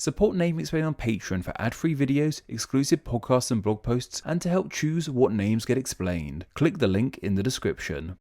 Support Name Explain on Patreon for ad-free videos, exclusive podcasts and blog posts, and to help choose what names get explained. Click the link in the description.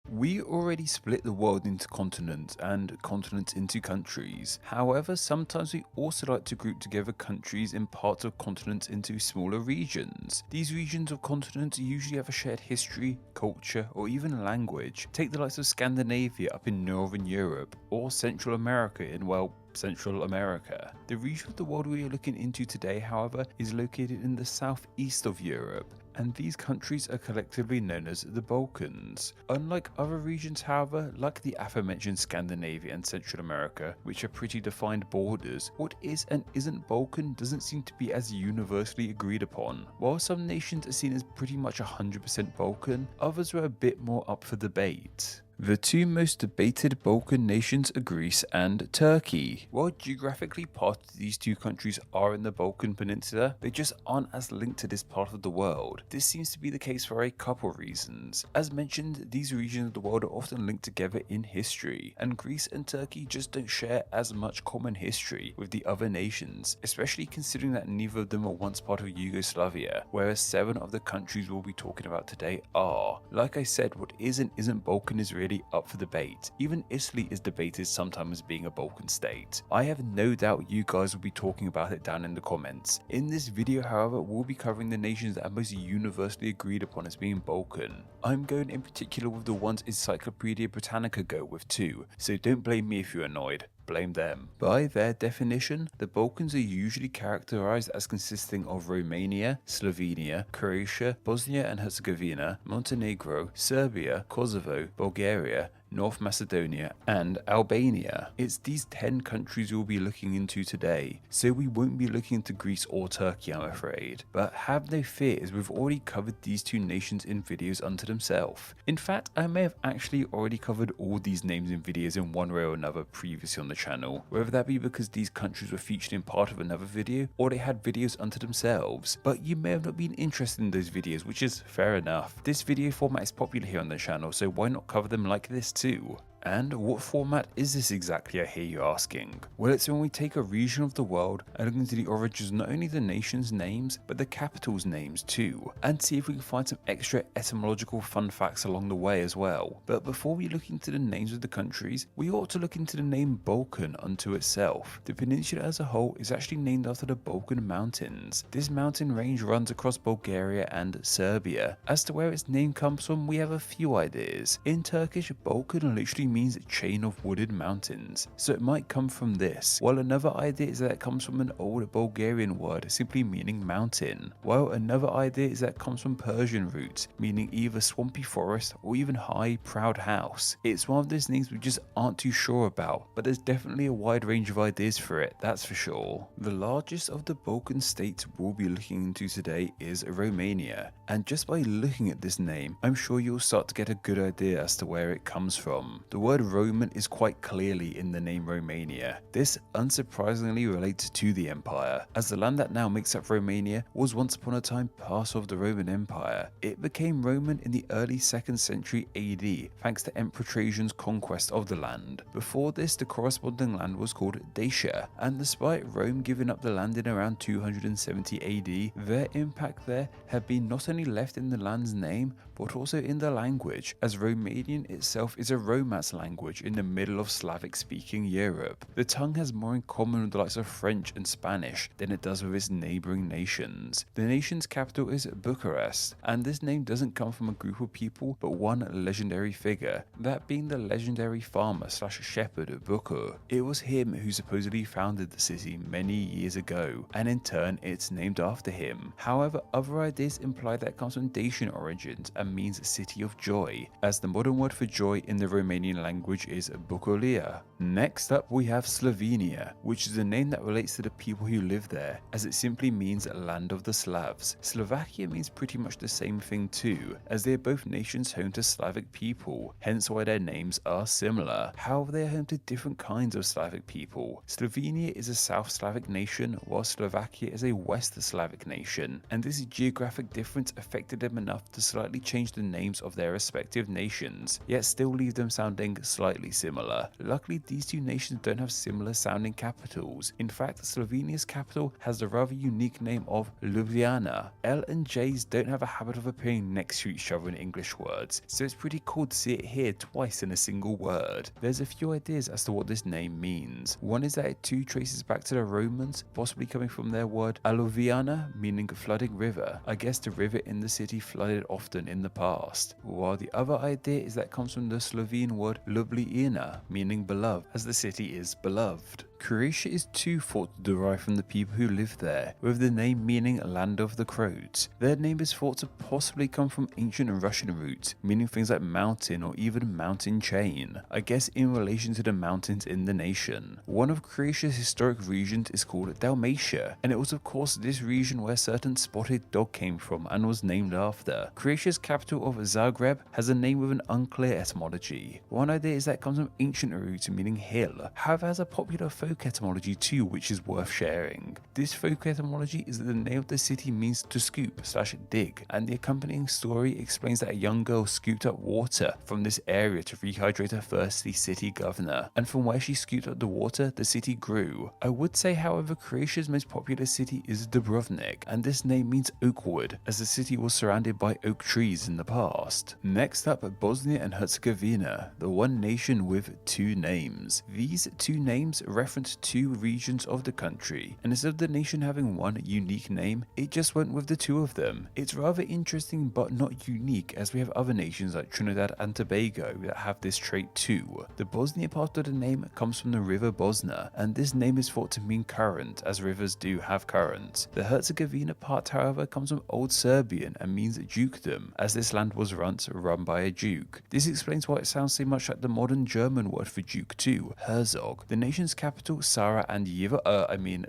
We already split the world into continents and continents into countries. However, sometimes we also like to group together countries and parts of continents into smaller regions. These regions of continents usually have a shared history, culture, or even language. Take the likes of Scandinavia up in Northern Europe, or Central America in, well, Central America. The region of the world we are looking into today, however, is located in the southeast of Europe, and these countries are collectively known as the Balkans. Unlike other regions, however, like the aforementioned Scandinavia and Central America, which are pretty defined borders, what is and isn't Balkan doesn't seem to be as universally agreed upon. While some nations are seen as pretty much 100% Balkan, others are a bit more up for debate. The two most debated Balkan nations are Greece and Turkey. While geographically part of these two countries are in the Balkan Peninsula, they just aren't as linked to this part of the world. This seems to be the case for a couple reasons. As mentioned, these regions of the world are often linked together in history, and Greece and Turkey just don't share as much common history with the other nations, especially considering that neither of them were once part of Yugoslavia, whereas 7 of the countries we'll be talking about today are. Like I said, what is and isn't Balkan is really up for debate. Even Italy is debated sometimes as being a Balkan state. I have no doubt you guys will be talking about it down in the comments. In this video, however, we'll be covering the nations that are most universally agreed upon as being Balkan. I'm going in particular with the ones Encyclopedia Britannica go with too, so don't blame me if you're annoyed. Blame them. By their definition, the Balkans are usually characterized as consisting of Romania, Slovenia, Croatia, Bosnia and Herzegovina, Montenegro, Serbia, Kosovo, Bulgaria, North Macedonia, and Albania. It's these 10 countries we'll be looking into today, so we won't be looking into Greece or Turkey, I'm afraid. But have no fear, as we've already covered these two nations in videos unto themselves. In fact, I may have actually already covered all these names in videos in one way or another previously on the channel, whether that be because these countries were featured in part of another video, or they had videos unto themselves. But you may have not been interested in those videos, which is fair enough. This video format is popular here on the channel, so why not cover them like this too? And what format is this exactly, I hear you asking? Well, it's when we take a region of the world and look into the origins of not only the nation's names, but the capitals' names too, and see if we can find some extra etymological fun facts along the way as well. But before we look into the names of the countries, we ought to look into the name Balkan unto itself. The peninsula as a whole is actually named after the Balkan Mountains. This mountain range runs across Bulgaria and Serbia. As to where its name comes from, we have a few ideas. In Turkish, Balkan literally means a chain of wooded mountains, so it might come from this, while another idea is that it comes from an old Bulgarian word simply meaning mountain, while another idea is that it comes from Persian roots meaning either swampy forest or even high proud house. It's one of those names we just aren't too sure about, but there's definitely a wide range of ideas for it, that's for sure. The largest of the Balkan states we'll be looking into today is Romania, and just by looking at this name, I'm sure you'll start to get a good idea as to where it comes from. The word Roman is quite clearly in the name Romania. This unsurprisingly relates to the empire, as the land that now makes up Romania was once upon a time part of the Roman Empire. It became Roman in the early 2nd century AD thanks to Emperor Trajan's conquest of the land. Before this, the corresponding land was called Dacia, and despite Rome giving up the land in around 270 AD, their impact there had been not only left in the land's name, but also in the language, as Romanian itself is a Romance language in the middle of Slavic-speaking Europe. The tongue has more in common with the likes of French and Spanish than it does with its neighbouring nations. The nation's capital is Bucharest, and this name doesn't come from a group of people, but one legendary figure, that being the legendary farmer slash shepherd Bucur. It was him who supposedly founded the city many years ago, and in turn it's named after him. However, other ideas imply that it comes from Dacian origins and means city of joy, as the modern word for joy in the Romanian language is Bucuria. Next up we have Slovenia, which is a name that relates to the people who live there, as it simply means land of the Slavs. Slovakia means pretty much the same thing too, as they are both nations home to Slavic people, hence why their names are similar. However, they are home to different kinds of Slavic people. Slovenia is a South Slavic nation, while Slovakia is a West Slavic nation, and this geographic difference affected them enough to slightly change the names of their respective nations, yet still leave them sounding sounding slightly similar. Luckily, these two nations don't have similar sounding capitals. In fact, Slovenia's capital has the rather unique name of LJUBLJANA. L and J's don't have a habit of appearing next to each other in English words, so it's pretty cool to see it here twice in a single word. There's a few ideas as to what this name means. One is that it too traces back to the Romans, possibly coming from their word ALLUVIANA, meaning flooding river. I guess the river in the city flooded often in the past. While the other idea is that it comes from the Slovene word LJUBLJANA, meaning beloved, as the city is beloved. Croatia is too thought to derive from the people who live there, with the name meaning land of the Croats. Their name is thought to possibly come from ancient Russian roots, meaning things like mountain or even mountain chain, I guess in relation to the mountains in the nation. One of Croatia's historic regions is called Dalmatia, and it was of course this region where a certain spotted dog came from and was named after. Croatia's capital of Zagreb has a name with an unclear etymology. One idea is that it comes from ancient roots meaning hill, however has a popular folk etymology too, which is worth sharing. This folk etymology is that the name of the city means to scoop / dig, and the accompanying story explains that a young girl scooped up water from this area to rehydrate her thirsty city governor, and from where she scooped up the water, the city grew. I would say, however, Croatia's most popular city is Dubrovnik, and this name means oakwood, as the city was surrounded by oak trees in the past. Next up, Bosnia and Herzegovina, the one nation with two names. These two names reference two regions of the country, and instead of the nation having one unique name, it just went with the two of them. It's rather interesting but not unique, as we have other nations like Trinidad and Tobago that have this trait too. The Bosnia part of the name comes from the river Bosna, and this name is thought to mean current, as rivers do have currents. The Herzegovina part, however, comes from Old Serbian and means dukedom, as this land was once run by a duke. This explains why it sounds so much like the modern German word for duke too, Herzog. The nation's capital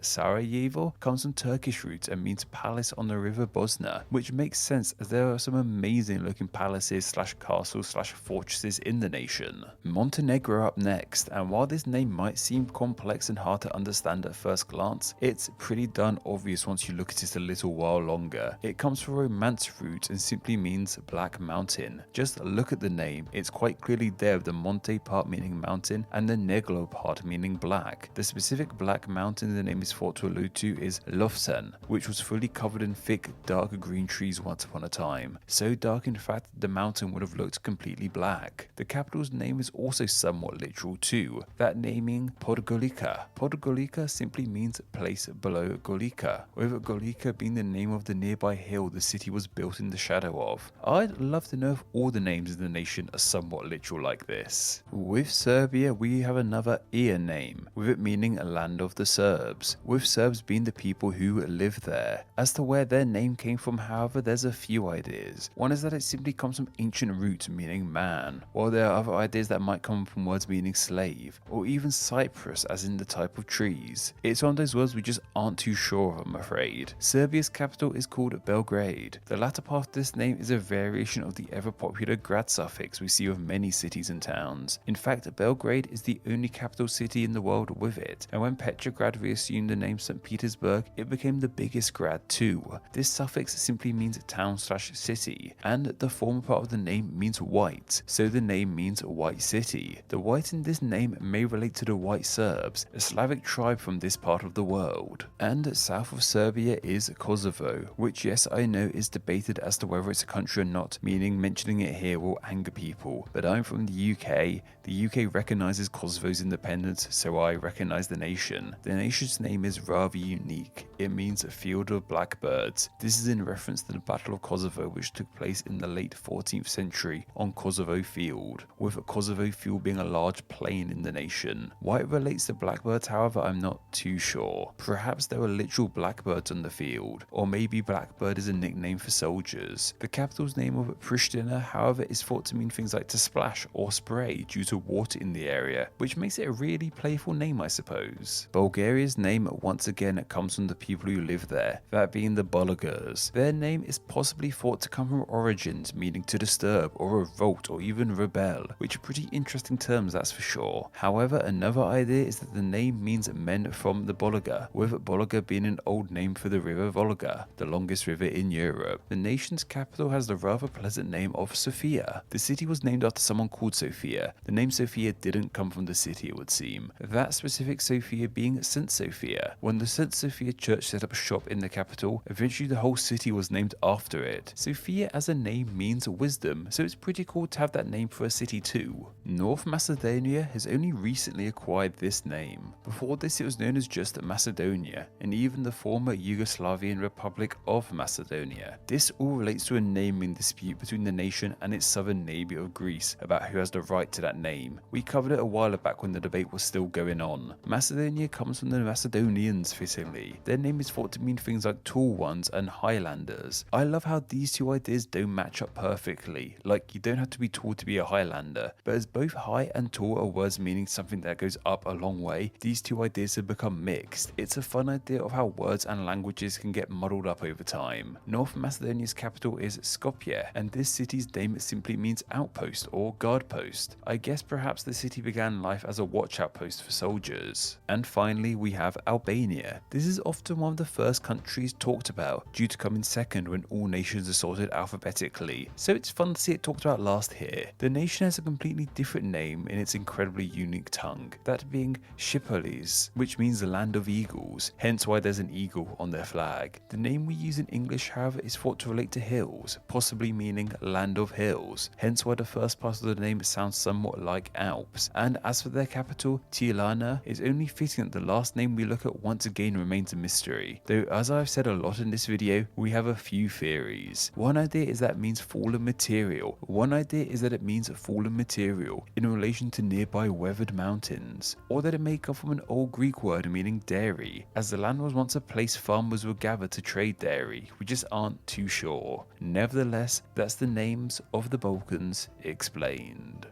Sarajevo comes from Turkish roots and means palace on the river Bosna, which makes sense as there are some amazing looking palaces / castles / fortresses in the nation. Montenegro up next, and while this name might seem complex and hard to understand at first glance, it's pretty darn obvious once you look at it a little while longer. It comes from Romance roots and simply means black mountain. Just look at the name, it's quite clearly there with the Monte part meaning mountain and the Negro part meaning black. The specific black mountain the name is thought to allude to is Lofsan, which was fully covered in thick, dark green trees once upon a time. So dark in fact the mountain would have looked completely black. The capital's name is also somewhat literal too, that naming Podgorica. Podgorica simply means place below Gorica, with Gorica being the name of the nearby hill the city was built in the shadow of. I'd love to know if all the names in the nation are somewhat literal like this. With Serbia we have another ear name, with it meaning a land of the Serbs, with Serbs being the people who live there. As to where their name came from, however, there's a few ideas. One is that it simply comes from ancient roots meaning man, while there are other ideas that might come from words meaning slave, or even cypress as in the type of trees. It's one of those words we just aren't too sure of, I'm afraid. Serbia's capital is called Belgrade. The latter part of this name is a variation of the ever popular grad suffix we see with many cities and towns. In fact, Belgrade is the only capital city in the world with it, and when Petrograd reassumed the name St. Petersburg, it became the biggest grad too. This suffix simply means town / city, and the former part of the name means white, so the name means white city. The white in this name may relate to the white Serbs, a Slavic tribe from this part of the world. And south of Serbia is Kosovo, which yes I know is debated as to whether it's a country or not, meaning mentioning it here will anger people, but I'm from the UK. The UK recognises Kosovo's independence, so I recognise the nation. The nation's name is rather unique. It means a field of blackbirds. This is in reference to the Battle of Kosovo, which took place in the late 14th century on Kosovo Field, with Kosovo Field being a large plain in the nation. Why it relates to blackbirds, however, I'm not too sure. Perhaps there were literal blackbirds on the field, or maybe blackbird is a nickname for soldiers. The capital's name of Pristina, however, is thought to mean things like to splash or spray due to water in the area, which makes it a really playful name I suppose. Bulgaria's name once again comes from the people who live there, that being the Bulgars. Their name is possibly thought to come from origins meaning to disturb or revolt or even rebel, which are pretty interesting terms, that's for sure. However, another idea is that the name means men from the Volga, with Volga being an old name for the river Volga, the longest river in Europe. The nation's capital has the rather pleasant name of Sofia. The city was named after someone called Sophia. The name Sophia didn't come from the city, it would seem. That specific Sophia being St. Sophia. When the St. Sophia Church set up a shop in the capital, eventually the whole city was named after it. Sophia as a name means wisdom, so it's pretty cool to have that name for a city too. North Macedonia has only recently acquired this name. Before this it was known as just Macedonia, and even the former Yugoslavian Republic of Macedonia. This all relates to a naming dispute between the nation and its southern neighbour of Greece about who has the right to that name. We covered it a while back when the debate was still going on. Macedonia comes from the Macedonians fittingly. Their name is thought to mean things like tall ones and Highlanders. I love how these two ideas don't match up perfectly. Like, you don't have to be tall to be a Highlander, but as both high and tall are words meaning something that goes up a long way, these two ideas have become mixed. It's a fun idea of how words and languages can get muddled up over time. North Macedonia's capital is Skopje, and this city's name simply means outpost or guard post. I guess perhaps the city began life as a watch outpost for soldiers. And finally we have Albania. This is often one of the first countries talked about, due to coming second when all nations are sorted alphabetically, so it's fun to see it talked about last here. The nation has a completely different name in its incredibly unique tongue, that being Shipolis, which means the land of eagles, hence why there's an eagle on their flag. The name we use in English, however, is thought to relate to hills, possibly meaning land of hills, hence why the first part of the name sounds somewhat like Alps. And as for their capital, Tirana, it's only fitting that the last name we look at once again remains a mystery, though as I've said a lot in this video, we have a few theories. One idea is that it means fallen material. One idea is that it means fallen material in relation to nearby weathered mountains, or that it may come from an old Greek word meaning dairy, as the land was once a place farmers would gather to trade dairy. We just aren't too sure. Nevertheless, that's the names of the Balkans explained.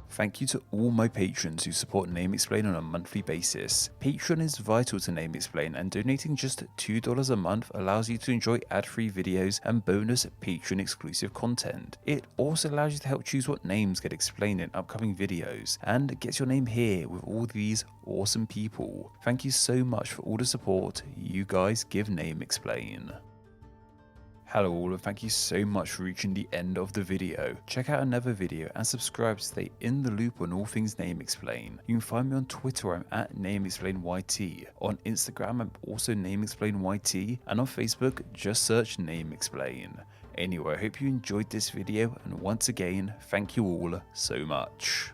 Thank you to all my patrons who support Name Explain on a monthly basis. Patreon is vital to Name Explain, and donating just $2 a month allows you to enjoy ad-free videos and bonus Patreon exclusive content. It also allows you to help choose what names get explained in upcoming videos, and gets your name here with all these awesome people. Thank you so much for all the support you guys give Name Explain. Hello all, and thank you so much for reaching the end of the video. Check out another video and subscribe to stay in the loop on all things Name Explain. You can find me on Twitter, where I'm at NameExplainYT. On Instagram, I'm also NameExplainYT, and on Facebook, just search Name Explain. Anyway, I hope you enjoyed this video, and once again, thank you all so much.